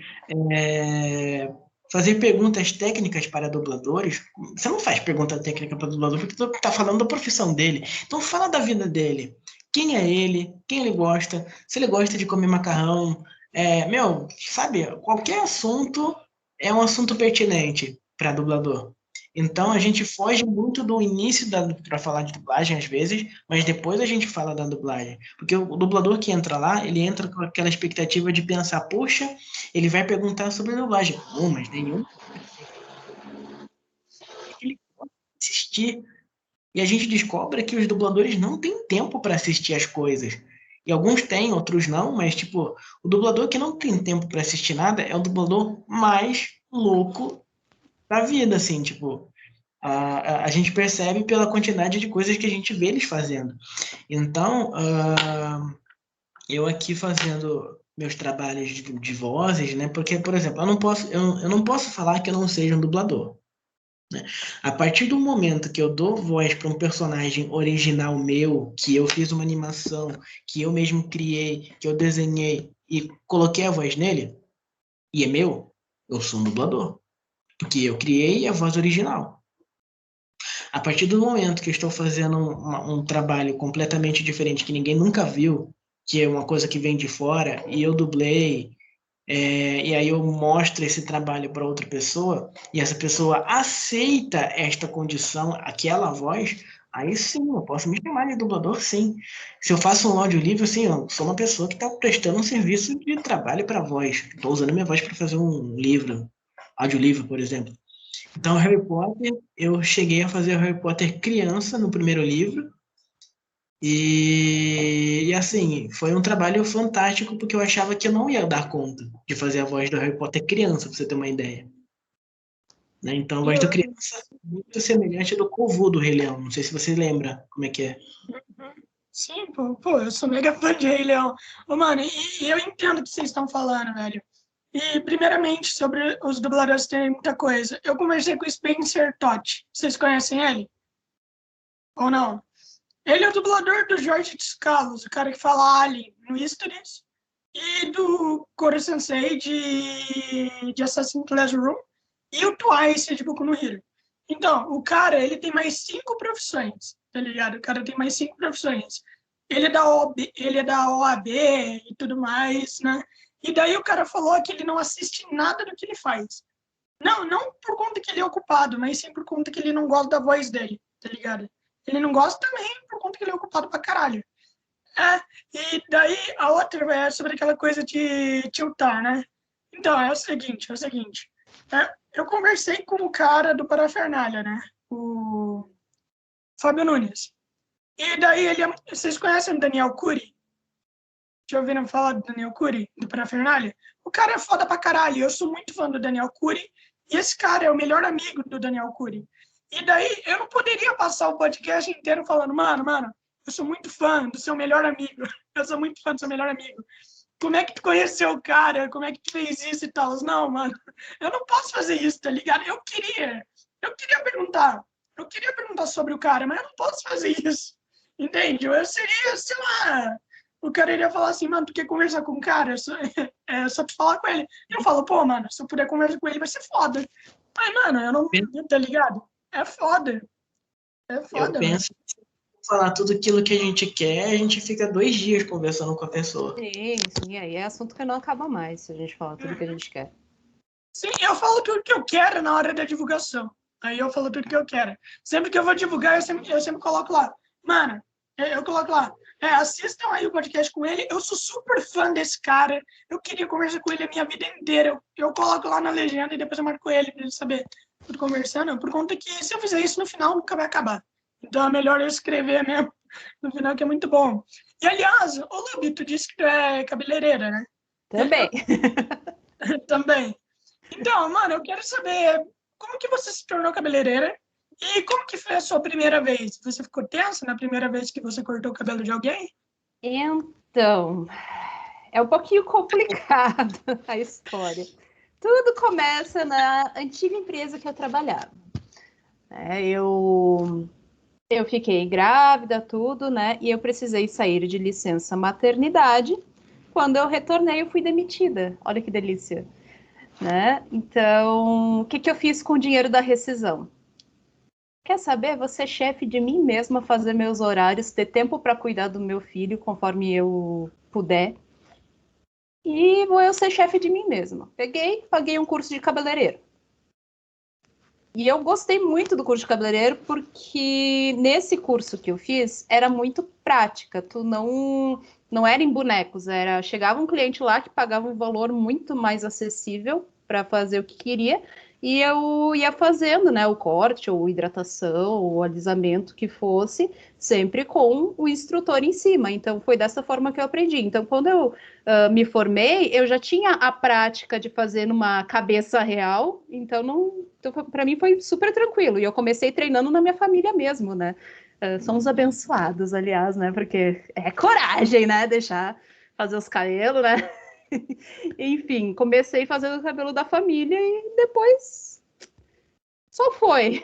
fazer perguntas técnicas para dubladores, você não faz pergunta técnica para dublador porque tu tá falando da profissão dele. Então, fala da vida dele. Quem é ele? Quem ele gosta? Se ele gosta de comer macarrão. Sabe, qualquer assunto é um assunto pertinente para dublador. Então, a gente foge muito do início para falar de dublagem, às vezes, mas depois a gente fala da dublagem. Porque o dublador que entra lá, ele entra com aquela expectativa de pensar, poxa, ele vai perguntar sobre dublagem. Não, mas nenhum. Ele pode assistir. E a gente descobre que os dubladores não têm tempo para assistir as coisas. E alguns têm, outros não, mas, tipo, o dublador que não tem tempo para assistir nada é o dublador mais louco da vida, assim, tipo. A gente percebe pela quantidade de coisas que a gente vê eles fazendo. Então, eu aqui fazendo meus trabalhos de vozes, né? Porque, por exemplo, eu não posso falar que eu não seja um dublador. Né? A partir do momento que eu dou voz para um personagem original meu, que eu fiz uma animação, que eu mesmo criei, que eu desenhei e coloquei a voz nele, e é meu, eu sou um dublador. Porque eu criei a voz original. A partir do momento que eu estou fazendo um trabalho completamente diferente, que ninguém nunca viu, que é uma coisa que vem de fora, e eu dublei, e aí eu mostro esse trabalho para outra pessoa, e essa pessoa aceita esta condição, aquela voz, aí sim, eu posso me chamar de dublador, sim. Se eu faço um audiolivro, sim, eu sou uma pessoa que está prestando um serviço de trabalho para voz. Estou usando minha voz para fazer um livro, audiolivro, por exemplo. Então, Harry Potter, eu cheguei a fazer Harry Potter criança no primeiro livro. E assim, foi um trabalho fantástico porque eu achava que eu não ia dar conta de fazer a voz do Harry Potter criança, pra você ter uma ideia. Né? Então, a voz do criança é muito semelhante à do Kovu do Rei Leão. Não sei se você lembra como é que é. sim, pô, eu sou mega fã de Rei Leão. Ô, mano, e eu entendo o que vocês estão falando, velho. E, primeiramente, sobre os dubladores tem muita coisa. Eu conversei com o Spencer Todd. Vocês conhecem ele? Ou não? Ele é o dublador do Jorge Tsoukalos, o cara que fala Alien no Histories, e do Koro Sensei de Assassin's Classroom, e o Twice de Boku no Hero. Então, o cara, ele tem mais 5 profissões, tá ligado? O cara tem mais 5 profissões. Ele é da OAB e tudo mais, né? E daí o cara falou que ele não assiste nada do que ele faz. Não por conta que ele é ocupado, mas sim por conta que ele não gosta da voz dele, tá ligado? Ele não gosta também por conta que ele é ocupado pra caralho. E daí a outra é sobre aquela coisa de tiltar, né? Então, é o seguinte. Eu conversei com o cara do Parafernália, né? O Fábio Nunes. E daí vocês conhecem o Daniel Cury? Já ouviram falar do Daniel Cury, do Parafernália? O cara é foda pra caralho. Eu sou muito fã do Daniel Cury. E esse cara é o melhor amigo do Daniel Cury. E daí eu não poderia passar o podcast inteiro falando, mano, eu sou muito fã do seu melhor amigo. Eu sou muito fã do seu melhor amigo. Como é que tu conheceu o cara? Como é que tu fez isso e tal? Não, mano, eu não posso fazer isso, tá ligado? Eu queria perguntar. Eu queria perguntar sobre o cara, mas eu não posso fazer isso. Entende? Eu seria, sei lá... O cara iria falar assim, mano, tu quer conversar com o cara? É só tu falar com ele. E eu falo, pô, mano, se eu puder conversar com ele, vai ser foda. Mas, mano, eu não... Tá ligado? É foda. É Eu foda, mano. penso que se falar tudo aquilo que a gente quer, a gente fica 2 dias conversando com a pessoa. Sim, aí é assunto que não acaba mais se a gente falar tudo que a gente quer. Sim, eu falo tudo que eu quero na hora da divulgação. Aí eu falo tudo que eu quero. Sempre que eu vou divulgar, eu sempre coloco lá. Mano, eu coloco lá. Assistam aí o podcast com ele. Eu sou super fã desse cara. Eu queria conversar com ele a minha vida inteira. Eu coloco lá na legenda e depois eu marco ele pra ele saber tudo conversando. Por conta que se eu fizer isso no final, nunca vai acabar. Então é melhor eu escrever mesmo no final, que é muito bom. E aliás, ô Lubi, tu disse que tu é cabeleireira, né? Também. Também. Então, mano, eu quero saber como que você se tornou cabeleireira e como que foi a sua primeira vez? Você ficou tensa na primeira vez que você cortou o cabelo de alguém? Então, é um pouquinho complicado a história. Tudo começa na antiga empresa que eu trabalhava. Eu fiquei grávida, tudo, né? E eu precisei sair de licença maternidade. Quando eu retornei, eu fui demitida. Olha que delícia, né? Então, o que eu fiz com o dinheiro da rescisão? Quer saber? Vou ser chefe de mim mesma, fazer meus horários, ter tempo para cuidar do meu filho conforme eu puder. E vou eu ser chefe de mim mesma. Paguei um curso de cabeleireiro. E eu gostei muito do curso de cabeleireiro porque nesse curso que eu fiz era muito prática. Tu não era em bonecos, chegava um cliente lá que pagava um valor muito mais acessível para fazer o que queria e eu ia fazendo, né, o corte ou hidratação ou alisamento que fosse, sempre com o instrutor em cima. Então foi dessa forma que eu aprendi. Então quando eu me formei, eu já tinha a prática de fazer numa cabeça real, então para mim foi super tranquilo. E eu comecei treinando na minha família mesmo, né? Somos abençoados, aliás, né? Porque é coragem, né? Deixar fazer os cabelos, né? Enfim, comecei fazendo o cabelo da família e depois só foi.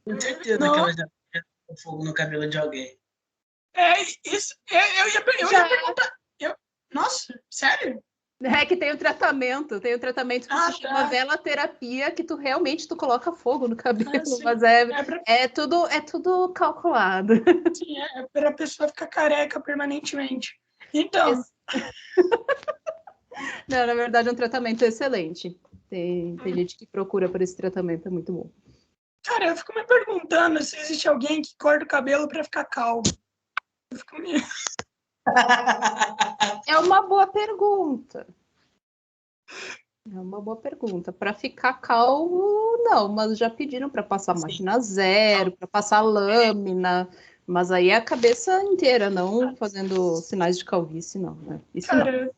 Com certeza que ela já pegou fogo no cabelo de alguém. Eu ia perguntar. Nossa, sério? É que tem o tratamento que se chama vela-terapia, que tu realmente coloca fogo no cabelo, mas é tudo calculado. Sim, é para a pessoa ficar careca permanentemente. Então. Não, na verdade é um tratamento excelente. Tem gente que procura por esse tratamento, é muito bom. Cara, eu fico me perguntando se existe alguém que corta o cabelo para ficar calvo. Eu fico me... É uma boa pergunta. Para ficar calvo, não, mas já pediram para passar máquina zero, para passar lâmina, mas aí é a cabeça inteira, não fazendo sinais de calvície, não. Né? Isso cara,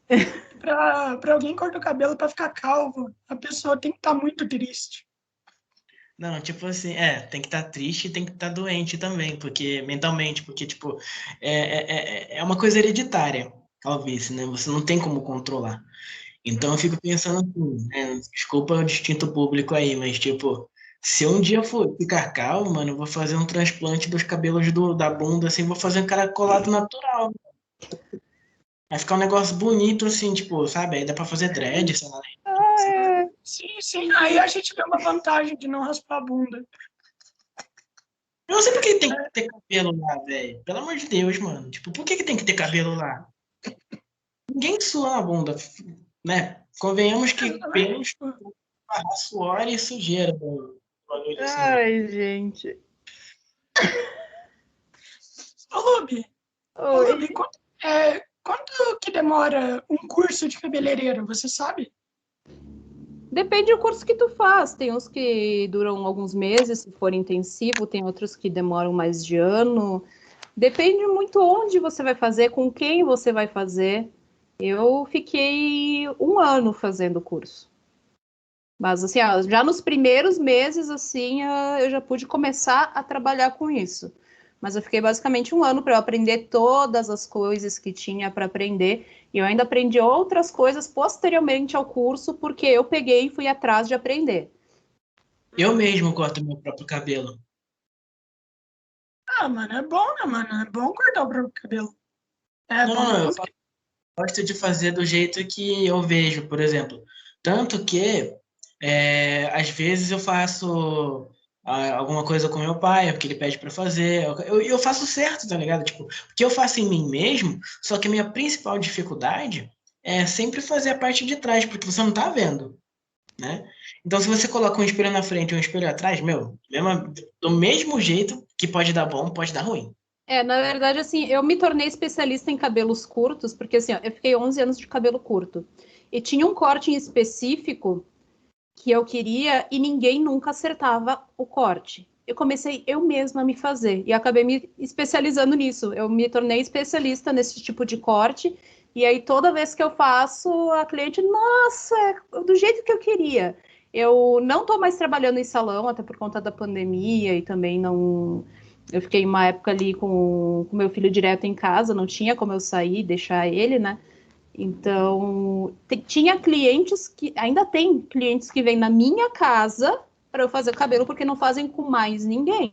para alguém cortar o cabelo para ficar calvo, a pessoa tem que estar muito triste. Não, tipo assim, tem que estar triste e tem que estar doente também, porque mentalmente, porque, tipo, é uma coisa hereditária, calvície, né? Você não tem como controlar. Então eu fico pensando assim, né? Desculpa o distinto público aí, mas, tipo, se eu um dia for ficar calmo, mano, eu vou fazer um transplante dos cabelos da bunda, assim, vou fazer um caracolado natural. Vai ficar um negócio bonito, assim, tipo, sabe? Aí dá pra fazer dread, sei lá. Sim. Aí a gente vê uma vantagem de não raspar a bunda. Eu não sei por que tem que ter cabelo lá, velho. Pelo amor de Deus, mano. Tipo, por que tem que ter cabelo lá? Ninguém sua na bunda, né? Convenhamos que pelos barrar suor e sujeira. Assim. Ai, gente. Ô, Lubi, quanto que demora um curso de cabeleireiro, você sabe? Depende do curso que tu faz. Tem uns que duram alguns meses, se for intensivo, tem outros que demoram mais de ano. Depende muito onde você vai fazer, com quem você vai fazer. Eu fiquei 1 ano fazendo o curso. Mas, assim, já nos primeiros meses, assim, eu já pude começar a trabalhar com isso. Mas eu fiquei basicamente 1 ano para eu aprender todas as coisas que tinha para aprender. E eu ainda aprendi outras coisas posteriormente ao curso, porque eu peguei e fui atrás de aprender. Eu mesmo corto meu próprio cabelo. Ah, mano, é bom, né, mano? É bom cortar o próprio cabelo. É Não, bom não, eu porque... gosto de fazer do jeito que eu vejo, por exemplo. Tanto que, às vezes eu faço alguma coisa com meu pai, porque ele pede pra fazer. Eu faço certo, tá ligado? Tipo, porque eu faço em mim mesmo, só que a minha principal dificuldade é sempre fazer a parte de trás, porque você não tá vendo, né? Então, se você coloca um espelho na frente e um espelho atrás, meu, do mesmo jeito que pode dar bom, pode dar ruim. Na verdade, assim, eu me tornei especialista em cabelos curtos, porque, assim, ó, eu fiquei 11 anos de cabelo curto. E tinha um corte em específico que eu queria e ninguém nunca acertava o corte. Eu comecei eu mesma a me fazer e acabei me especializando nisso. Eu me tornei especialista nesse tipo de corte e aí toda vez que eu faço, a cliente, nossa, é do jeito que eu queria. Eu não estou mais trabalhando em salão, até por conta da pandemia e também não. Eu fiquei uma época ali com meu filho direto em casa, não tinha como eu sair e deixar ele, né? Então, tinha clientes que ainda tem clientes que vêm na minha casa para eu fazer o cabelo porque não fazem com mais ninguém.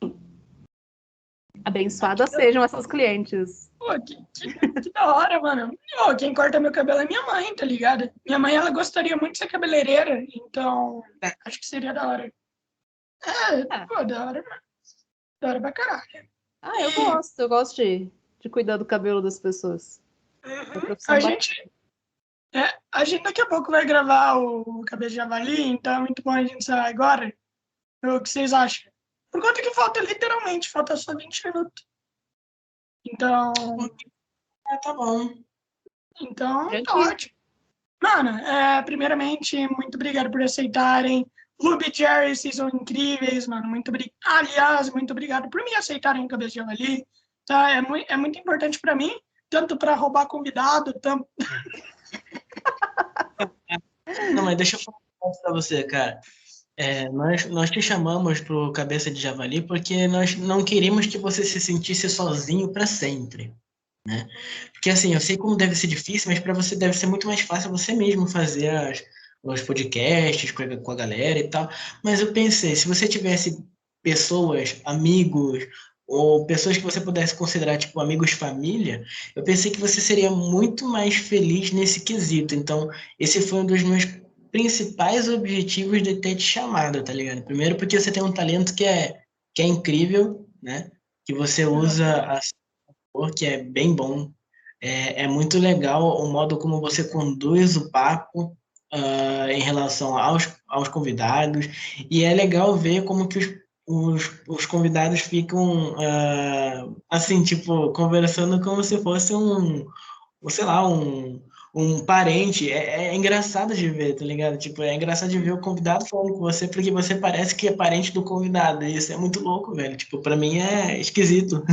Abençoadas sejam essas clientes. Pô, que da hora, mano. Pô, quem corta meu cabelo é minha mãe, tá ligado? Minha mãe, ela gostaria muito de ser cabeleireira, então acho que seria da hora. Ah, Pô, da hora, mano. Da hora pra caralho. eu gosto de cuidar do cabelo das pessoas. É uma Uhum. profissão bacana. A gente daqui a pouco vai gravar o Cabeça de Javali, então é muito bom a gente sair agora. O que vocês acham? Por conta que falta, literalmente, falta só 20 minutos. Então, Tá bom. tá Tranquilo. ótimo. Mano, primeiramente, muito obrigado por aceitarem. Ruby e Jerry, vocês são incríveis, mano. Muito obrigado. Aliás, muito obrigado por me aceitarem em Cabeça de Javali. Tá? É muito importante para mim, tanto para roubar convidado, tanto... Não, mas deixa eu falar um negócio pra você, cara. Nós te chamamos pro Cabeça de Javali porque nós não queríamos que você se sentisse sozinho para sempre, né? Porque assim, eu sei como deve ser difícil, mas para você deve ser muito mais fácil você mesmo fazer os podcasts com a galera e tal. Mas eu pensei, se você tivesse pessoas, amigos, ou pessoas que você pudesse considerar tipo amigos família, eu pensei que você seria muito mais feliz nesse quesito. Então, esse foi um dos meus principais objetivos de ter te chamado, tá ligado? Primeiro porque você tem um talento que é incrível, né? Que você usa a que é bem bom. É muito legal o modo como você conduz o papo em relação aos convidados. E é legal ver como que os convidados ficam, assim, tipo, conversando como se fosse sei lá, um parente. É engraçado de ver, tá ligado? Tipo, é engraçado de ver o convidado falando com você porque você parece que é parente do convidado. E isso é muito louco, velho. Tipo, pra mim é esquisito.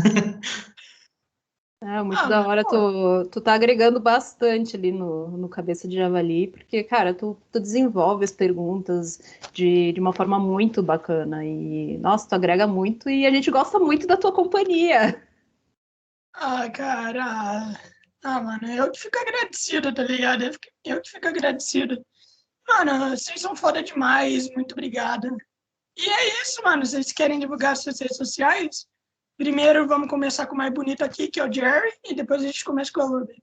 É muito Ah, da mano, hora, pô, tu tá agregando bastante ali no Cabeça de Javali, porque, cara, tu desenvolve as perguntas de uma forma muito bacana e, nossa, tu agrega muito e a gente gosta muito da tua companhia. cara. Mano, eu que fico agradecido, tá ligado? Eu que fico agradecido. Mano, vocês são foda demais, muito obrigado. E é isso, mano. Vocês querem divulgar suas redes sociais? Primeiro, vamos começar com o mais bonito aqui, que é o Jerry, e depois a gente começa com a Ruby.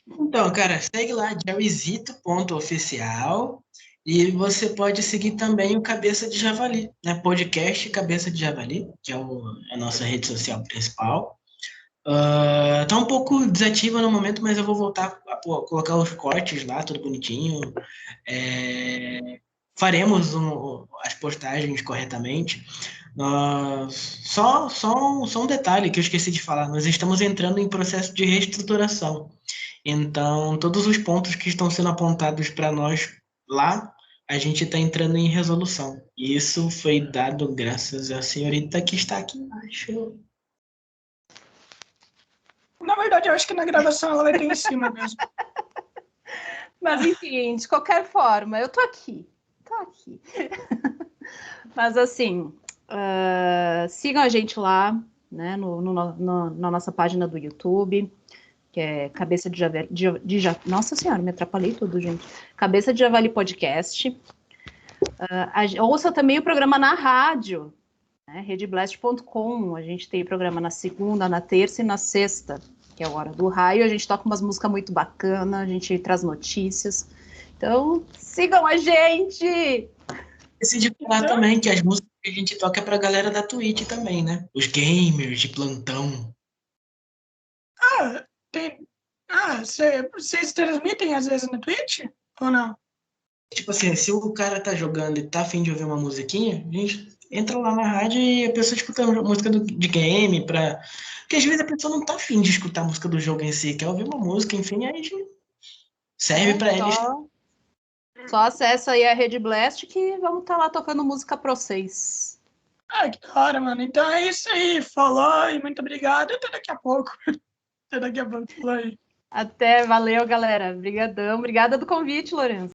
Então, cara, segue lá, jerryzito.oficial, e você pode seguir também o Cabeça de Javali, né? Podcast Cabeça de Javali, que é a nossa rede social principal. Tá um pouco desativa no momento, mas eu vou voltar a colocar os cortes lá, tudo bonitinho. Faremos as postagens corretamente. Só um detalhe que eu esqueci de falar: nós estamos entrando em processo de reestruturação. Então, todos os pontos que estão sendo apontados para nós lá, a gente está entrando em resolução. E isso foi dado graças à senhorita que está aqui embaixo. Na verdade, eu acho que na gravação ela vai ter em cima mesmo. Mas, enfim, de qualquer forma, eu tô aqui. Mas, assim, sigam a gente lá, né, na nossa página do YouTube, que é Cabeça de Javali... Nossa Senhora, me atrapalhei tudo, gente. Cabeça de Javali Podcast. Ouça também o programa na rádio, né, redeblast.com. A gente tem programa na segunda, na terça e na sexta, que é a Hora do Raio. A gente toca umas músicas muito bacanas, a gente traz notícias. Então, sigam a gente! Decidi falar também que as músicas que a gente toca é pra galera da Twitch também, né? Os gamers de plantão. Vocês transmitem às vezes no Twitch? Ou não? Tipo assim, se o cara tá jogando e tá afim de ouvir uma musiquinha, a gente entra lá na rádio e a pessoa escuta a música de game pra... Porque às vezes a pessoa não tá afim de escutar a música do jogo em si, quer ouvir uma música, enfim, aí a gente serve pra eles. Só acessa aí a Rede Blast que vamos estar lá tocando música pra vocês. Que da hora, mano. Então é isso aí. Falou e muito obrigado. Até daqui a pouco. Falou aí. Até, valeu, galera. Obrigadão. Obrigada do convite, Lourenço.